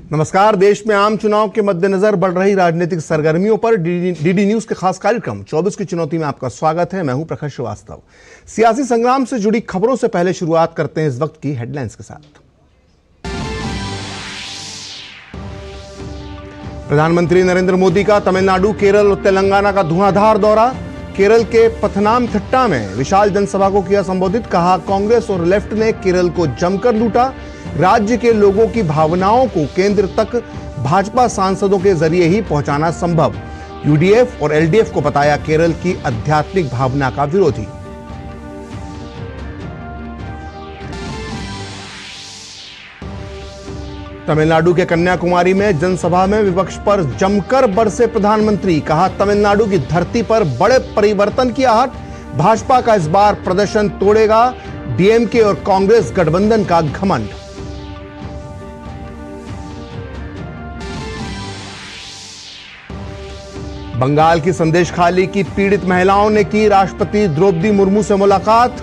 नमस्कार। देश में आम चुनाव के मद्देनजर बढ़ रही राजनीतिक सरगर्मियों पर डीडी न्यूज के खास कार्यक्रम 24 की चुनौती में आपका स्वागत है। मैं हूं प्रखर श्रीवास्तव। सियासी संग्राम से जुड़ी खबरों से पहले शुरुआत करते हैं इस वक्त की हेडलाइंस के साथ। प्रधानमंत्री नरेंद्र मोदी का तमिलनाडु, केरल और तेलंगाना का धुआंधार दौरा। केरल के पथनामथिट्टा में विशाल जनसभा को किया संबोधित। कहा, कांग्रेस और लेफ्ट ने केरल को जमकर लूटा। राज्य के लोगों की भावनाओं को केंद्र तक भाजपा सांसदों के जरिए ही पहुंचाना संभव। यूडीएफ और एलडीएफ को बताया केरल की आध्यात्मिक भावना का विरोधी। तमिलनाडु के कन्याकुमारी में जनसभा में विपक्ष पर जमकर बरसे प्रधानमंत्री। कहा, तमिलनाडु की धरती पर बड़े परिवर्तन की आहट। भाजपा का इस बार प्रदर्शन तोड़ेगा डीएमके और कांग्रेस गठबंधन का घमंड। बंगाल की संदेशखाली की पीड़ित महिलाओं ने की राष्ट्रपति द्रौपदी मुर्मू से मुलाकात।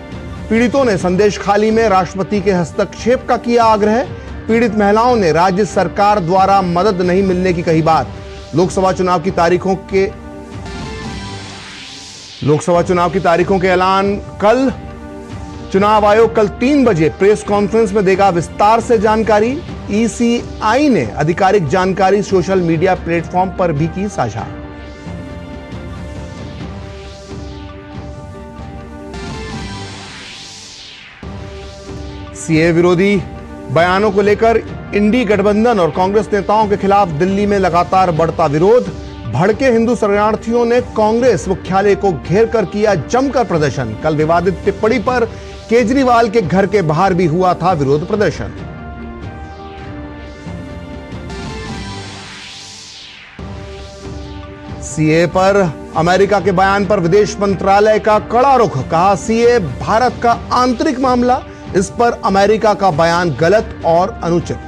पीड़ितों ने संदेशखाली में राष्ट्रपति के हस्तक्षेप का किया आग्रह। पीड़ित महिलाओं ने राज्य सरकार द्वारा मदद नहीं मिलने की कही बात। लोकसभा चुनाव की तारीखों के ऐलान कल। चुनाव आयोग कल 3 बजे प्रेस कॉन्फ्रेंस में देगा विस्तार से जानकारी। ईसीआई ने आधिकारिक जानकारी सोशल मीडिया प्लेटफॉर्म पर भी की साझा। सीए विरोधी बयानों को लेकर इंडी गठबंधन और कांग्रेस नेताओं के खिलाफ दिल्ली में लगातार बढ़ता विरोध। भड़के हिंदू शरणार्थियों ने कांग्रेस मुख्यालय को घेर कर किया जमकर प्रदर्शन। कल विवादित टिप्पणी पर केजरीवाल के घर के बाहर भी हुआ था विरोध प्रदर्शन। सीए पर अमेरिका के बयान पर विदेश मंत्रालय का कड़ा रुख। कहा, सीए भारत का आंतरिक मामला, इस पर अमेरिका का बयान गलत और अनुचित।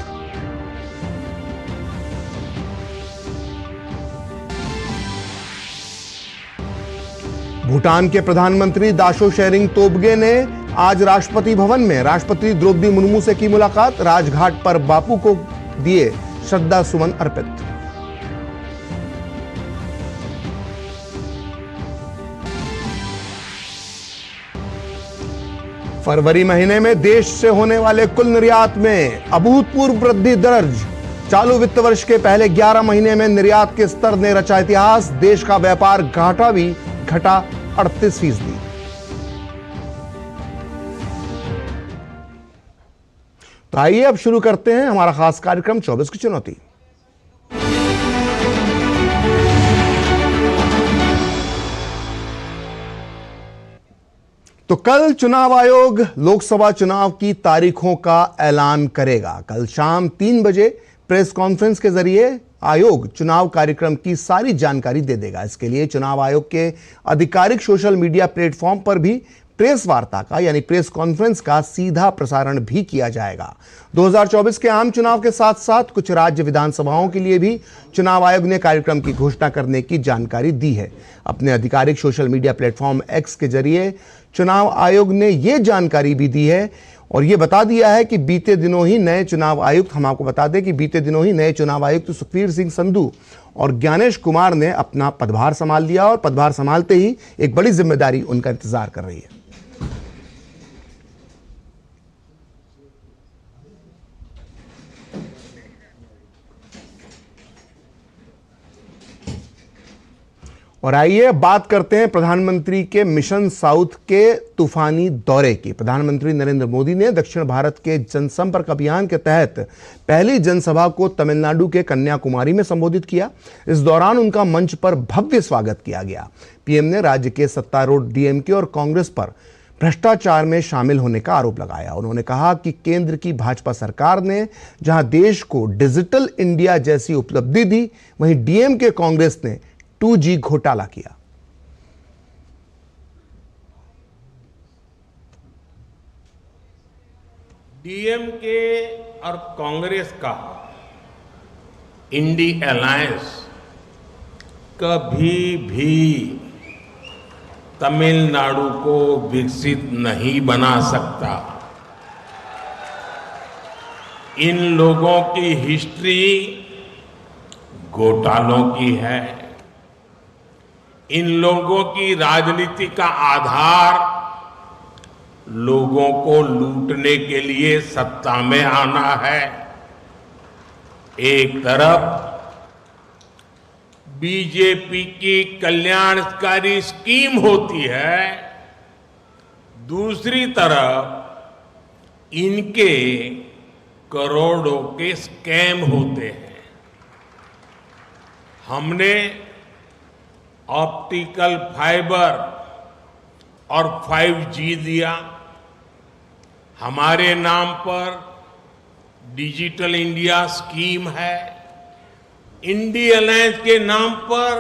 भूटान के प्रधानमंत्री दाशो शेरिंग तोब्गे ने आज राष्ट्रपति भवन में राष्ट्रपति द्रौपदी मुर्मू से की मुलाकात। राजघाट पर बापू को दिए श्रद्धा सुमन अर्पित। फरवरी महीने में देश से होने वाले कुल निर्यात में अभूतपूर्व वृद्धि दर्ज। चालू वित्त वर्ष के पहले 11 महीने में निर्यात के स्तर ने रचा इतिहास। देश का व्यापार घाटा भी घटा 38%। तो आइए अब शुरू करते हैं हमारा खास कार्यक्रम 24 की चुनौती। तो कल चुनाव आयोग लोकसभा चुनाव की तारीखों का ऐलान करेगा। कल शाम 3 बजे प्रेस कॉन्फ्रेंस के जरिए आयोग चुनाव कार्यक्रम की सारी जानकारी दे देगा। इसके लिए चुनाव आयोग के आधिकारिक सोशल मीडिया प्लेटफॉर्म पर भी प्रेस वार्ता का यानी प्रेस कॉन्फ्रेंस का सीधा प्रसारण भी किया जाएगा। 2024 के आम चुनाव के साथ साथ कुछ राज्य विधानसभाओं के लिए भी चुनाव आयोग ने कार्यक्रम की घोषणा करने की जानकारी दी है। अपने आधिकारिक सोशल मीडिया प्लेटफॉर्म एक्स के जरिए चुनाव आयोग ने यह जानकारी भी दी है और यह बता दिया है कि बीते दिनों ही नए चुनाव आयुक्त, हम आपको बता दें कि बीते दिनों ही नए चुनाव आयुक्त सुखबीर सिंह संधू और ज्ञानेश कुमार ने अपना पदभार संभाल लिया और पदभार संभालते ही एक बड़ी जिम्मेदारी उनका इंतजार कर रही है। और आइए बात करते हैं प्रधानमंत्री के मिशन साउथ के तूफानी दौरे की। प्रधानमंत्री नरेंद्र मोदी ने दक्षिण भारत के जनसंपर्क अभियान के तहत पहली जनसभा को तमिलनाडु के कन्याकुमारी में संबोधित किया। इस दौरान उनका मंच पर भव्य स्वागत किया गया। पीएम ने राज्य के सत्तारूढ़ डीएमके और कांग्रेस पर भ्रष्टाचार में शामिल होने का आरोप लगाया। उन्होंने कहा कि केंद्र की भाजपा सरकार ने जहां देश को डिजिटल इंडिया जैसी उपलब्धि दी, वहीं डीएमके कांग्रेस ने 2G घोटाला किया। डीएमके और कांग्रेस का इंडी अलायंस कभी भी तमिलनाडु को विकसित नहीं बना सकता। इन लोगों की हिस्ट्री घोटालों की है। इन लोगों की राजनीति का आधार लोगों को लूटने के लिए सत्ता में आना है। एक तरफ बीजेपी की कल्याणकारी स्कीम होती है, दूसरी तरफ इनके करोड़ों के स्कैम होते हैं। हमने ऑप्टिकल फाइबर और 5G दिया, हमारे नाम पर डिजिटल इंडिया स्कीम है, इंडी अलायंस के नाम पर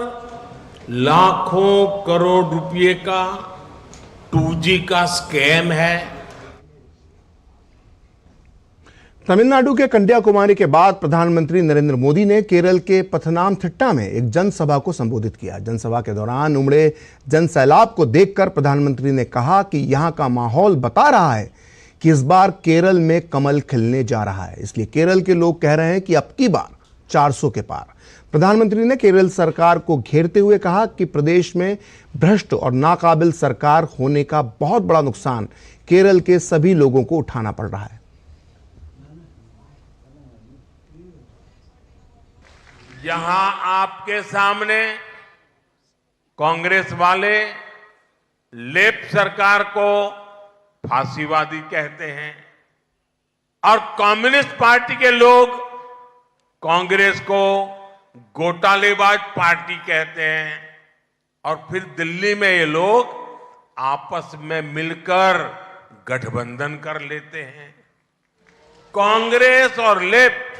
लाखों करोड़ रुपए का 2G का स्कैम है। तमिलनाडु के कन्याकुमारी के बाद प्रधानमंत्री नरेंद्र मोदी ने केरल के पथनामथिट्टा में एक जनसभा को संबोधित किया। जनसभा के दौरान उमड़े जनसैलाब को देखकर प्रधानमंत्री ने कहा कि यहां का माहौल बता रहा है कि इस बार केरल में कमल खिलने जा रहा है, इसलिए केरल के लोग कह रहे हैं कि अब की बार 400 के पार। प्रधानमंत्री ने केरल सरकार को घेरते हुए कहा कि प्रदेश में भ्रष्ट और नाकाबिल सरकार होने का बहुत बड़ा नुकसान केरल के सभी लोगों को उठाना पड़ रहा है। यहां आपके सामने कांग्रेस वाले लेफ्ट सरकार को फांसीवादी कहते हैं और कम्युनिस्ट पार्टी के लोग कांग्रेस को घोटालेबाज पार्टी कहते हैं, और फिर दिल्ली में ये लोग आपस में मिलकर गठबंधन कर लेते हैं। कांग्रेस और लेफ्ट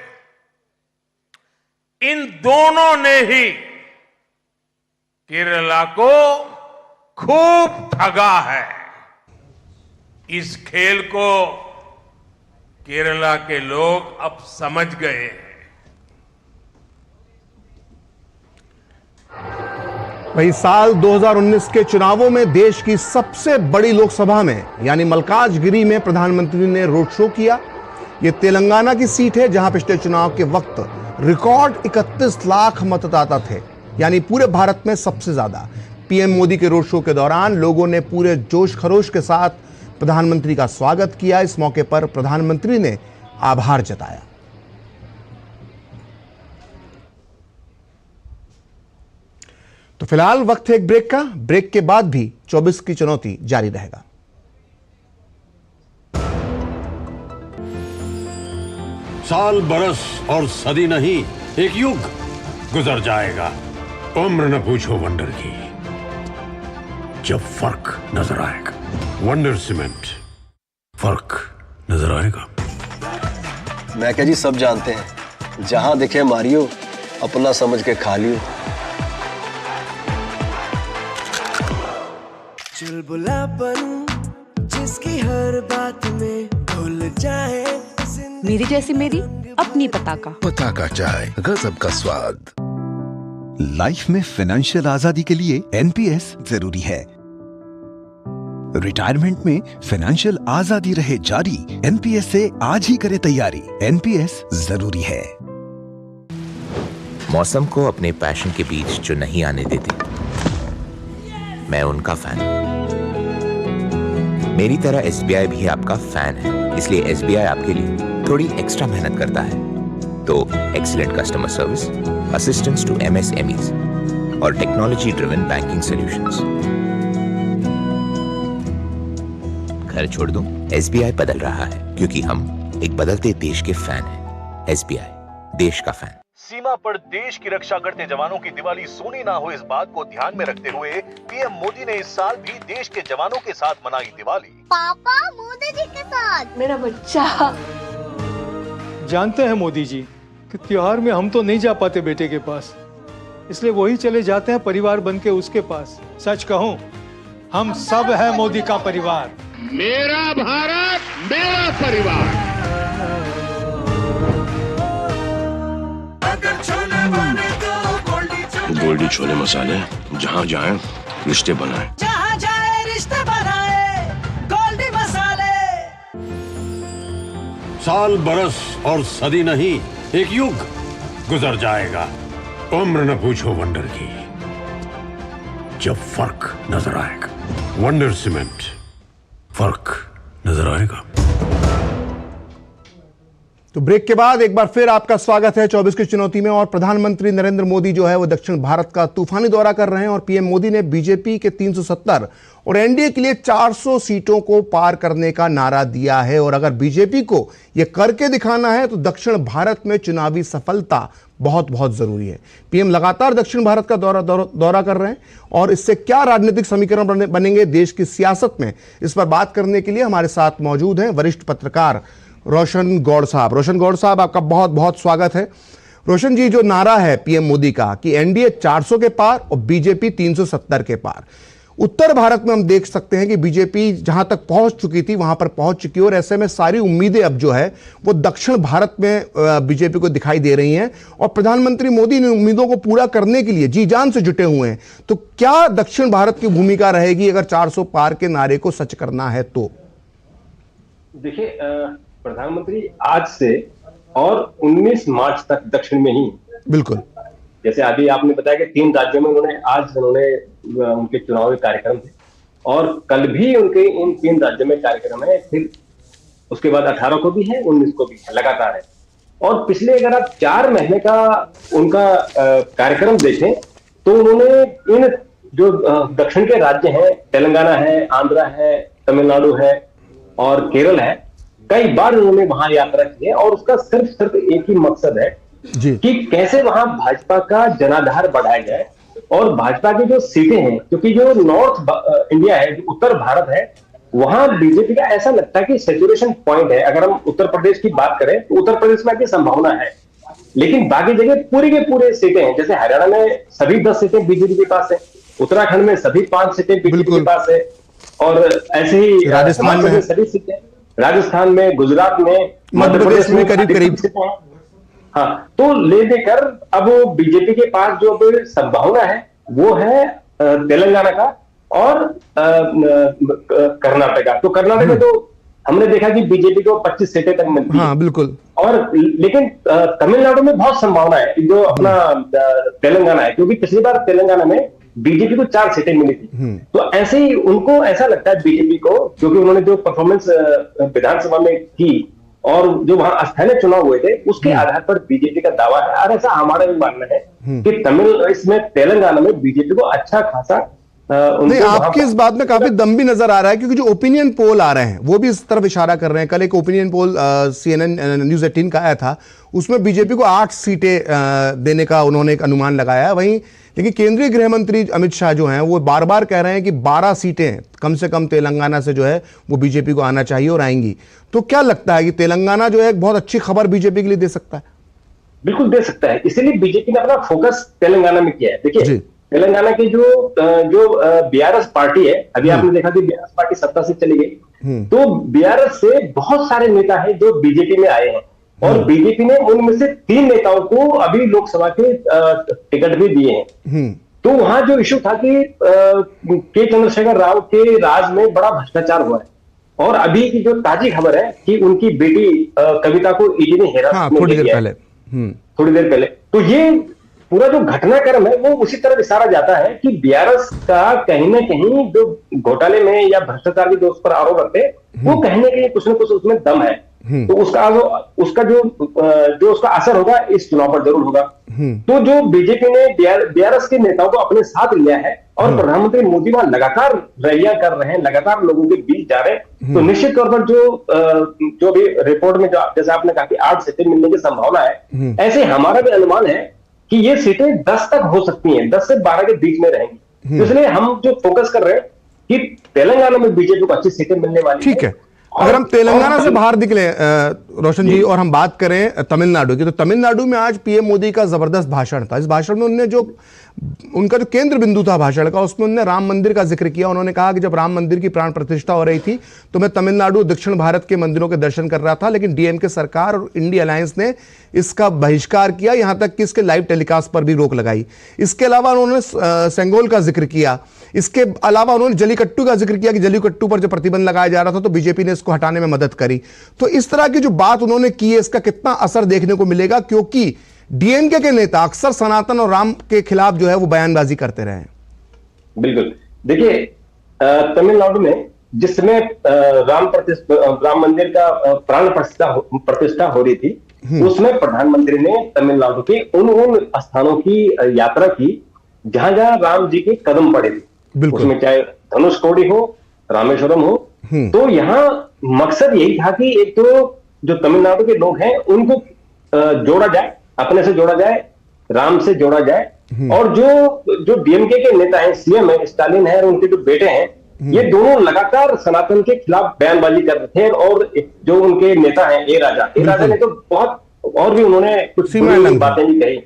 इन दोनों ने ही केरला को खूब ठगा है। इस खेल को केरला के लोग अब समझ गए हैं। वही साल 2019 के चुनावों में देश की सबसे बड़ी लोकसभा में यानी मल्काजगिरी में प्रधानमंत्री ने रोड शो किया। यह तेलंगाना की सीट है जहां पिछले चुनाव के वक्त रिकॉर्ड 31 लाख मतदाता थे, यानी पूरे भारत में सबसे ज्यादा। पीएम मोदी के रोड शो के दौरान लोगों ने पूरे जोश खरोश के साथ प्रधानमंत्री का स्वागत किया। इस मौके पर प्रधानमंत्री ने आभार जताया। तो फिलहाल वक्त है एक ब्रेक का। ब्रेक के बाद भी 24 की चुनौती जारी रहेगा। साल, बरस और सदी नहीं, एक युग गुजर जाएगा। उम्र न पूछो वंडर की, जब फर्क नजर आएगा। वंडर सीमेंट, फर्क नजर आएगा। मैं क्या जी, सब जानते हैं, जहां दिखे मारियो, अपना समझ के खा लियो। चुलबुलापन जिसकी हर बात में भूल जाए। मेरी जैसी मेरी अपनी पताका चाय, गजब का स्वाद। लाइफ में फाइनेंशियल आजादी के लिए एनपीएस जरूरी है। रिटायरमेंट में फाइनेंशियल आजादी रहे जारी, एनपीएस से आज ही करे तैयारी। एनपीएस जरूरी है। मौसम को अपने पैशन के बीच जो नहीं आने देते, मैं उनका फैन हूं। मेरी तरह एसबीआई भी आपका फैन है, इसलिए एसबीआई आपके लिए थोड़ी एक्स्ट्रा मेहनत करता है। तो excellent customer service, assistance to MSMEs और टेक्नोलॉजी ड्रिवन बैंकिंग सॉल्यूशंस। घर छोड़ दूं, एसबीआई बदल रहा है क्योंकि हम एक बदलते देश के फैन हैं। एसबीआई, देश का फैन। सीमा पर देश की रक्षा करते जवानों की दिवाली सोनी ना हो, इस बात को ध्यान में रखते हुए पीएम मोदी ने इस साल भी देश के जवानों के साथ मनाई दिवाली। पापा, मोदी जी के साथ। मेरा बच्चा। जानते हैं मोदी जी कि त्योहार में हम तो नहीं जा पाते बेटे के पास, इसलिए वही चले जाते हैं परिवार बन के उसके पास। सच कहूं, हम सब हैं मोदी का परिवार। मेरा भारत, मेरा परिवार। गोल्डी छोले मसाले, जहाँ जाए रिश्ते बनाए। जहाँ जाए रिश्ते बनाए, गोल्डी मसाले। साल बरस और सदी नहीं, एक युग गुजर जाएगा। उम्र न पूछो वंडर की, जब फर्क नजर आएगा। वंडर सीमेंट, फर्क नजर आएगा। तो ब्रेक के बाद एक बार फिर आपका स्वागत है 24 की चुनौती में। और प्रधानमंत्री नरेंद्र मोदी जो है वो दक्षिण भारत का तूफानी दौरा कर रहे हैं और पीएम मोदी ने बीजेपी के 370 और एनडीए के लिए 400 सीटों को पार करने का नारा दिया है। और अगर बीजेपी को यह करके दिखाना है तो दक्षिण भारत में चुनावी सफलता बहुत बहुत जरूरी है। पीएम लगातार दक्षिण भारत का दौरा कर रहे हैं और इससे क्या राजनीतिक समीकरण बनेंगे देश की सियासत में, इस पर बात करने के लिए हमारे साथ मौजूद हैं वरिष्ठ पत्रकार रोशन गौड़ साहब। रोशन गौड़ साहब, आपका बहुत बहुत स्वागत है। रोशन जी, जो नारा है पीएम मोदी का कि एनडीए 400 के पार और बीजेपी 370 के पार, उत्तर भारत में हम देख सकते हैं कि बीजेपी जहां तक पहुंच चुकी थी वहां पर पहुंच चुकी है और ऐसे में सारी उम्मीदें अब जो है वो दक्षिण भारत में बीजेपी को दिखाई दे रही हैं और प्रधानमंत्री मोदी इन उम्मीदों को पूरा करने के लिए जी जान से जुटे हुए हैं। तो क्या दक्षिण भारत की भूमिका रहेगी अगर 400 पार के नारे को सच करना है तो? देखिए, प्रधानमंत्री आज से और 19 मार्च तक दक्षिण में ही, बिल्कुल जैसे अभी आपने बताया कि 3 राज्यों में उन्होंने उनके चुनावी कार्यक्रम थे और कल भी उनके इन 3 राज्यों में कार्यक्रम है, फिर उसके बाद 18 को भी है, 19 को भी है, लगातार है। और पिछले अगर आप 4 महीने का उनका कार्यक्रम देखें तो उन्होंने इन जो दक्षिण के राज्य हैं, तेलंगाना है, आंध्रा है, तमिलनाडु है और केरल है, कई बार उन्होंने वहां यात्रा की है और उसका सिर्फ एक ही मकसद है कि कैसे वहां भाजपा का जनाधार बढ़ाया जाए और भाजपा की जो सीटें हैं, क्योंकि जो नॉर्थ इंडिया है, जो उत्तर भारत है, वहां बीजेपी का ऐसा लगता है कि सैचुरेशन पॉइंट है। अगर हम उत्तर प्रदेश की बात करें तो उत्तर प्रदेश में की संभावना है, लेकिन बाकी जगह पूरी के पूरे सीटें हैं। जैसे हरियाणा में सभी 10 सीटें बीजेपी के पास है, उत्तराखंड में सभी 5 सीटें बीजेपी के पास है और ऐसे ही राजस्थान में सभी सीटें, राजस्थान में, गुजरात में, मध्य प्रदेश में करीब हाँ, तो ले देकर अब बीजेपी के पास जो संभावना है वो है तेलंगाना का और कर्नाटका। तो कर्नाटक में तो हमने देखा कि बीजेपी को 25 सीटें तक मिलती है, बिल्कुल। और लेकिन तमिलनाडु में बहुत संभावना है जो अपना तेलंगाना है, क्योंकि पिछली बार तेलंगाना में बीजेपी को 4 सीटें मिली थी। तो ऐसे ही उनको ऐसा लगता है बीजेपी को, क्योंकि उन्होंने जो परफॉर्मेंस विधानसभा में की और जो वहां स्थानीय चुनाव हुए थे उसके आधार पर बीजेपी का दावा है। और ऐसा हमारा भी मानना है कि इसमें तेलंगाना में बीजेपी को अच्छा खासा नहीं, आपकी इस बात में काफी दम भी नजर आ रहा है, क्योंकि जो ओपिनियन पोल आ रहे हैं वो भी इस तरफ इशारा कर रहे हैं। कल एक ओपिनियन पोल CNN न्यूज़ 18 का आया था, उसमें बीजेपी को 8 सीटें देने का उन्होंने एक अनुमान लगाया। वहीं लेकिन केंद्रीय गृह मंत्री अमित शाह जो हैं वो बार बार कह रहे हैं कि 12 सीटें कम से कम तेलंगाना से जो है वो बीजेपी को आना चाहिए और आएंगी। तो क्या लगता है कि तेलंगाना जो है एक बहुत अच्छी खबर बीजेपी के लिए दे सकता है? बिल्कुल दे सकता है, इसीलिए बीजेपी ने अपना फोकस तेलंगाना में किया है। देखिए, तेलंगाना की जो बीआरएस पार्टी है, अभी आपने देखा कि बीआरएस पार्टी सत्ता से चली गई, तो बीआरएस से बहुत सारे नेता हैं जो बीजेपी में आए हैं और बीजेपी ने उनमें से 3 नेताओं को अभी लोकसभा के टिकट भी दिए हैं। तो वहां जो इशू था कि के चंद्रशेखर राव के राज में बड़ा भ्रष्टाचार हुआ है और अभी की जो ताजी खबर है कि उनकी बेटी कविता को ईडी ने हिरासत में लिया है थोड़ी देर पहले। तो ये पूरा जो घटनाक्रम है वो उसी तरफ इशारा जाता है कि बीआरएस का कहीं ना कहीं जो घोटाले में या भ्रष्टाचार के जो उस पर आरोप रखते वो कहीं ना कहीं कुछ ना कुछ उसमें दम है। तो उसका जो उसका असर होगा इस चुनाव पर जरूर होगा। तो जो बीजेपी ने बीआरएस के नेताओं को अपने साथ लिया है और प्रधानमंत्री मोदी वहां लगातार रैलियां कर रहे हैं, लगातार लोगों के बीच जा रहे हैं, तो निश्चित तौर पर जो भी रिपोर्ट में जैसे आपने कहा कि 8 सीटें मिलने की संभावना है, ऐसे हमारा भी अनुमान है कि ये सीटें 10 तक हो सकती हैं, 10 से 12 के बीच में रहेंगी। इसलिए हम जो फोकस कर रहे हैं कि तेलंगाना में बीजेपी को अच्छी सीटें मिलने वाली ठीक है। अगर हम तेलंगाना से बाहर निकले रोशन जी और हम बात करें तमिलनाडु की, तो तमिलनाडु में आज पीएम मोदी का जबरदस्त भाषण था। इस भाषण में उन्होंने उनका जो केंद्र बिंदु था भाषण का, उसमें उन्होंने राम मंदिर का जिक्र किया। उन्होंने कहा कि जब राम मंदिर की प्राण प्रतिष्ठा हो रही थी तो मैं तमिलनाडु दक्षिण भारत के मंदिरों के दर्शन कर रहा था, लेकिन डीएमके सरकार और इंडिया अलायंस ने इसका बहिष्कार किया, यहां तक कि इसके लाइव टेलीकास्ट पर भी रोक लगाई। इसके अलावा उन्होंने सेंगोल का जिक्र किया। इसके अलावा उन्होंने जलीकट्टू का जिक्र किया कि जलीकट्टू पर जो प्रतिबंध लगाया जा रहा था तो बीजेपी ने इसको हटाने में मदद करी। तो इस तरह की जो बात उन्होंने की है इसका कितना असर देखने को मिलेगा, क्योंकि डीएमके के नेता अक्सर सनातन और राम के खिलाफ जो है वो बयानबाजी करते रहे हैं। बिल्कुल, देखिए तमिलनाडु में जिस समय राम मंदिर का प्राण प्रतिष्ठा हो रही थी, उसमें प्रधानमंत्री ने तमिलनाडु के उन स्थानों की यात्रा की जहां जहां राम जी के कदम पड़े थे, उसमें चाहे धनुषकोडी हो, रामेश्वरम हो। तो यहाँ मकसद यही था कि एक तो जो तमिलनाडु के लोग हैं उनको जोड़ा जाए, अपने से जोड़ा जाए, राम से जोड़ा जाए, और जो डीएमके के नेता हैं, सीएम है स्टालिन है और उनके जो बेटे हैं, ये दोनों लगातार सनातन के खिलाफ बयानबाजी कर रहे थे। और जो उनके नेता हैं ए राजा ने तो बहुत और भी उन्होंने कुछ बातें भी कही।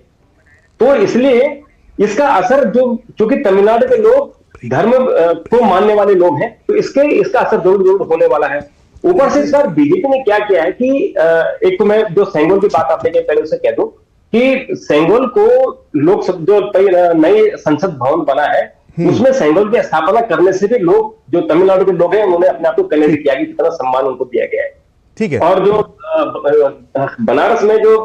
तो इसलिए इसका असर चूंकि तमिलनाडु के लोग धर्म को मानने वाले लोग हैं, तो इसका असर जरूर होने वाला है। ऊपर से इस बार बीजेपी ने क्या किया है कि एक तो मैं जो सेंगोल की बात आपने पहले उसे कह दूं कि सेंगोल को जो नई संसद भवन बना है, उसमें सेंगोल की स्थापना करने से भी लोग जो तमिलनाडु के लोग हैं उन्होंने अपने आप को कनेक्ट किया कि कितना सम्मान उनको दिया गया है। ठीक है। और जो बनारस में जो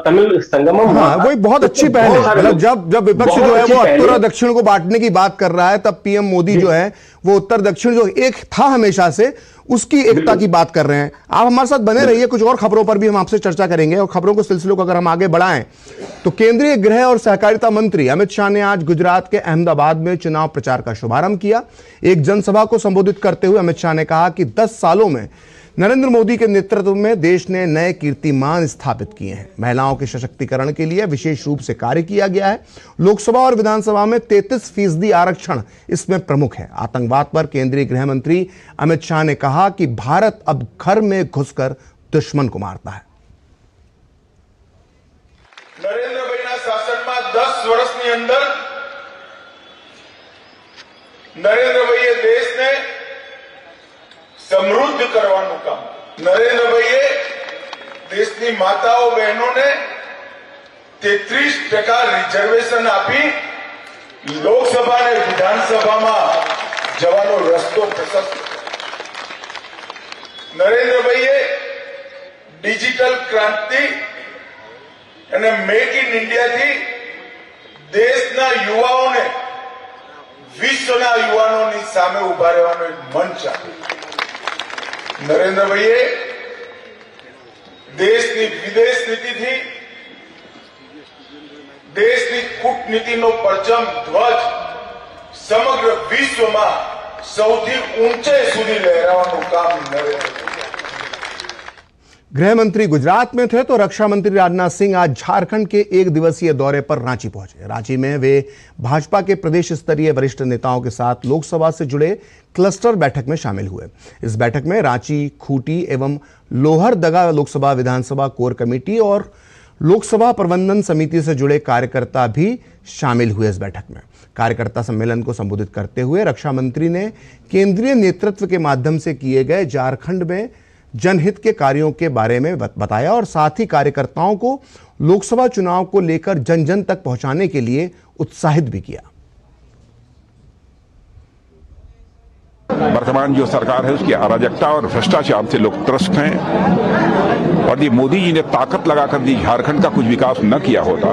तमिल संगमम, हाँ, वो बहुत अच्छी पहल है। मतलब जब विपक्ष जो है वो उत्तर और दक्षिण को बांटने की बात कर रहा है, तब पीएम मोदी जो है वो उत्तर दक्षिण जो एक था हमेशा से, उसकी एकता की बात कर रहे हैं। आप हमारे साथ बने रहिए, कुछ और खबरों पर भी हम आपसे चर्चा करेंगे। और खबरों के सिलसिलों को अगर हम आगे बढ़ाएं तो केंद्रीय गृह और सहकारिता मंत्री अमित शाह ने आज गुजरात के अहमदाबाद में चुनाव प्रचार का शुभारंभ किया। एक जनसभा को संबोधित करते हुए अमित शाह ने कहा कि 10 सालों में नरेंद्र मोदी के नेतृत्व में देश ने नए कीर्तिमान स्थापित किए हैं। महिलाओं के सशक्तिकरण के लिए विशेष रूप से कार्य किया गया है। लोकसभा और विधानसभा में 33% आरक्षण इसमें प्रमुख है। आतंकवाद पर केंद्रीय गृह मंत्री अमित शाह ने कहा कि भारत अब घर में घुसकर दुश्मन को मारता है। નરેન્દ્રભાઈના શાસનમાં 10 વર્ષની અંદર નરેન્દ્રભાઈએ દેશને સમૃદ્ધ કરવાનું કામ, નરેન્દ્રભાઈએ દેશની માતાઓ બહેનોને 33% રિઝર્વેશન આપી લોકસભા અને વિધાનસભામાં જવાનો રસ્તો પ્રશસ્ત, નરેન્દ્રભાઈએ ડિજિટલ ક્રાંતિ અને મેક ઇન ઇન્ડિયાથી દેશના યુવાઓને વિશ્વના યુવાનોની સામે ઉભા રહેવાનો એક મંચ આપ્યો। નરેન્દ્રભાઈએ દેશની વિદેશ નીતિથી દેશની કૂટનીતિનો પરચમ ધ્વજ સમગ્ર વિશ્વમાં સૌથી ઊંચે સુધી લહેરાવવાનું કામ નરેન્દ્રભાઈ। गृह मंत्री गुजरात में थे तो रक्षा मंत्री राजनाथ सिंह आज झारखंड के एक दिवसीय दौरे पर रांची पहुंचे। रांची में वे भाजपा के प्रदेश स्तरीय वरिष्ठ नेताओं के साथ लोकसभा से जुड़े क्लस्टर बैठक में शामिल हुए। इस बैठक में रांची, खूंटी एवं लोहरदगा लोकसभा विधानसभा कोर कमेटी और लोकसभा प्रबंधन समिति से जुड़े कार्यकर्ता भी शामिल हुए। इस बैठक में कार्यकर्ता सम्मेलन को संबोधित करते हुए रक्षा मंत्री ने केंद्रीय नेतृत्व के माध्यम से किए गए झारखंड में जनहित के कार्यों के बारे में बताया और साथ ही कार्यकर्ताओं को लोकसभा चुनाव को लेकर जन जन तक पहुंचाने के लिए उत्साहित भी किया। वर्तमान जो सरकार है उसकी अराजकता और भ्रष्टाचार से लोग त्रस्त हैं और ये मोदी जी ने ताकत लगाकर दी झारखंड का कुछ विकास न किया होता।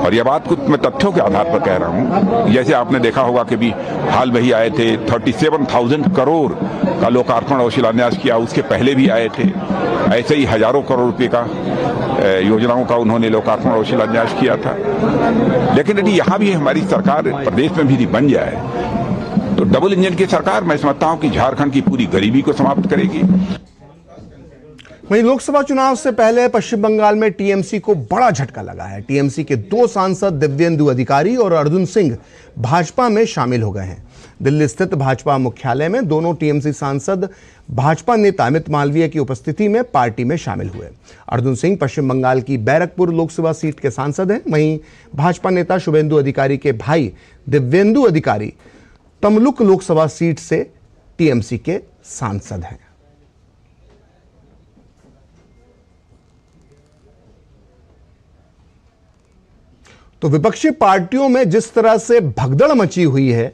और यह बात कुछ मैं तथ्यों के आधार पर कह रहा हूं। जैसे आपने देखा होगा कि भी हाल में ही आए थे 37,000 करोड़ का लोकार्पण और शिलान्यास किया, उसके पहले भी आए थे। ऐसे ही हजारों करोड़ रुपए का योजनाओं का उन्होंने लोकार्पण और शिलान्यास किया था। लेकिन यदि यहाँ भी हमारी सरकार प्रदेश में भी बन जाए तो डबल इंजन की सरकार मैं समझता हूं कि झारखंड की पूरी गरीबी को समाप्त करेगी। वहीं लोकसभा चुनाव से पहले पश्चिम बंगाल में टीएमसी को बड़ा झटका लगा है। टीएमसी के 2 सांसद दिव्येंदु अधिकारी और अर्जुन सिंह भाजपा में शामिल हो गए हैं। दिल्ली स्थित भाजपा मुख्यालय में दोनों टीएमसी सांसद भाजपा नेता अमित मालवीय की उपस्थिति में पार्टी में शामिल हुए। अर्जुन सिंह पश्चिम बंगाल की बैरकपुर लोकसभा सीट के सांसद हैं। वहीं भाजपा नेता शुभेंदु अधिकारी के भाई दिव्येंदु अधिकारी तमलुक लोकसभा सीट से टीएमसी के सांसद हैं। तो विपक्षी पार्टियों में जिस तरह से भगदड़ मची हुई है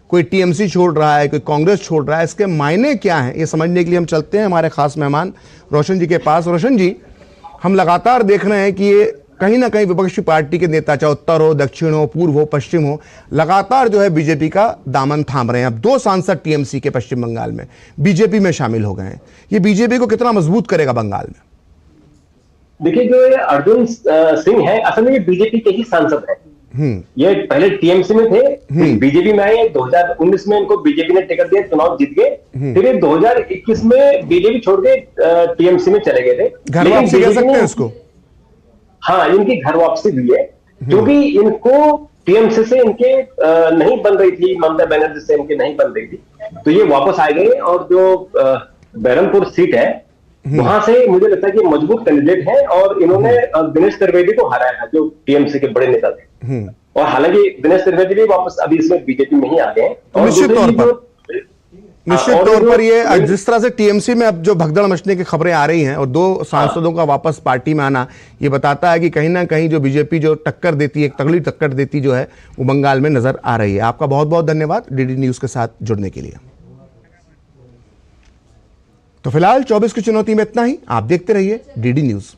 कोई टीएमसी छोड़ रहा है, कोई कांग्रेस छोड़ रहा है, इसके मायने क्या हैं, ये समझने के लिए हम चलते हैं हमारे खास मेहमान रोशन जी के पास। रोशन जी, हम लगातार देख रहे हैं कि ये कहीं ना कहीं विपक्षी पार्टी के नेता, चाहे उत्तर हो, दक्षिण हो, पूर्व हो, पश्चिम हो, लगातार जो है बीजेपी का दामन थाम रहे हैं। अब 2 सांसद टीएमसी के पश्चिम बंगाल में बीजेपी में शामिल हो गए हैं। ये बीजेपी को कितना मजबूत करेगा बंगाल में? देखिए, जो ये अर्जुन सिंह है, असल में ये बीजेपी के ही सांसद है। ये पहले टीएमसी में थे, बीजेपी में आए, 2019 में इनको बीजेपी ने टिकट दिया, चुनाव जीत गए, फिर ये 2021 में बीजेपी छोड़ के टीएमसी में चले गए थे। घर वापसी कह सकते हैं इसको? हाँ, इनकी घर वापसी हुई है, क्योंकि इनको टीएमसी से इनके नहीं बन रही थी, ममता बनर्जी से इनके नहीं बन रही थी, तो ये वापस आ गए। और जो बहरमपुर सीट है, वहां से मुझे लगता है कि मजबूत कैंडिडेट है, और इन्होंने दिनेश त्रिवेदी को हराया था, जो टीएमसी के बड़े नेता थे। और हालांकि दिनेश त्रिवेदी भी वापस अभी इसमें बीजेपी में ही आ गए हैं। निश्चित तौर पर ये जिस तरह से टीएमसी में अब जो भगदड़ मचने की खबरें आ रही हैं और 2 सांसदों का वापस पार्टी में आना, ये बताता है कि कहीं ना कहीं जो बीजेपी जो टक्कर देती है, एक तगड़ी टक्कर देती जो है, वो बंगाल में नजर आ रही है। आपका बहुत बहुत धन्यवाद डीडी न्यूज के साथ जुड़ने के लिए। तो फिलहाल 24 की चुनौती में इतना ही। आप देखते रहिए डीडी न्यूज।